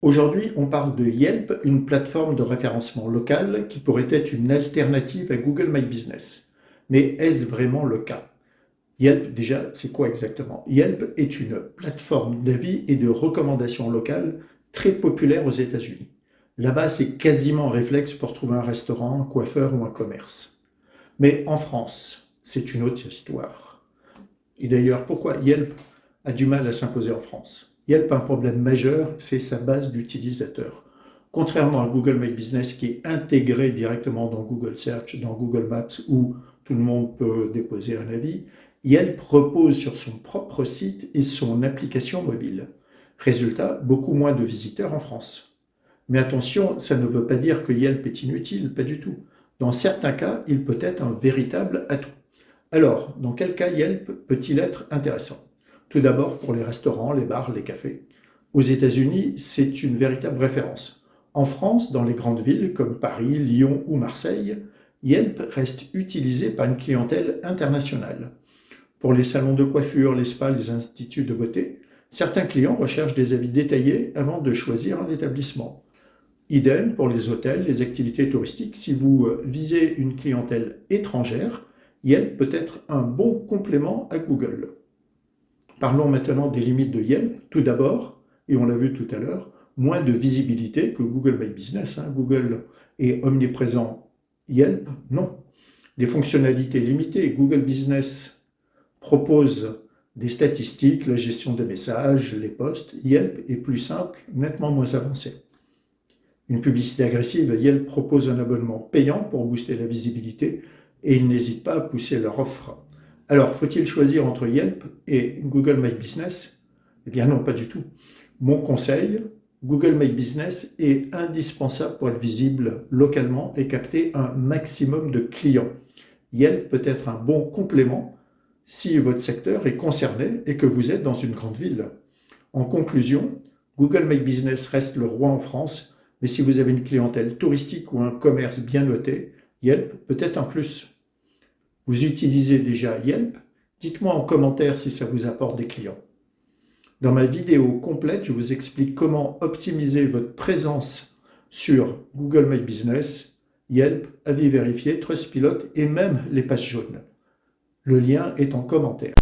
Aujourd'hui, on parle de Yelp, une plateforme de référencement local qui pourrait être une alternative à Google My Business. Mais est-ce vraiment le cas? Yelp, déjà, c'est quoi exactement? Yelp est une plateforme d'avis et de recommandations locales très populaire aux États-Unis. Là-bas, c'est quasiment un réflexe pour trouver un restaurant, un coiffeur ou un commerce. Mais en France, c'est une autre histoire. Et d'ailleurs, pourquoi Yelp a du mal à s'imposer en France? Yelp a un problème majeur, c'est sa base d'utilisateurs. Contrairement à Google My Business qui est intégré directement dans Google Search, dans Google Maps où tout le monde peut déposer un avis, Yelp repose sur son propre site et son application mobile. Résultat, beaucoup moins de visiteurs en France. Mais attention, ça ne veut pas dire que Yelp est inutile, pas du tout. Dans certains cas, il peut être un véritable atout. Alors, dans quel cas Yelp peut-il être intéressant? Tout d'abord pour les restaurants, les bars, les cafés. Aux États-Unis, c'est une véritable référence. En France, dans les grandes villes comme Paris, Lyon ou Marseille, Yelp reste utilisé par une clientèle internationale. Pour les salons de coiffure, les spas, les instituts de beauté, certains clients recherchent des avis détaillés avant de choisir un établissement. Idem pour les hôtels, les activités touristiques. Si vous visez une clientèle étrangère, Yelp peut être un bon complément à Google. Parlons maintenant des limites de Yelp. Tout d'abord, et on l'a vu tout à l'heure, moins de visibilité que Google My Business. Google est omniprésent. Yelp, non. Des fonctionnalités limitées. Google Business propose des statistiques, la gestion des messages, les posts. Yelp est plus simple, nettement moins avancé. Une publicité agressive, Yelp propose un abonnement payant pour booster la visibilité et ils n'hésitent pas à pousser leur offre. Alors, faut-il choisir entre Yelp et Google My Business? Eh bien non, pas du tout. Mon conseil, Google My Business est indispensable pour être visible localement et capter un maximum de clients. Yelp peut être un bon complément si votre secteur est concerné et que vous êtes dans une grande ville. En conclusion, Google My Business reste le roi en France, mais si vous avez une clientèle touristique ou un commerce bien noté, Yelp peut être un plus. Vous utilisez déjà Yelp? Dites-moi en commentaire si ça vous apporte des clients. Dans ma vidéo complète, je vous explique comment optimiser votre présence sur Google My Business, Yelp, avis vérifié, Trustpilot et même les pages jaunes. Le lien est en commentaire.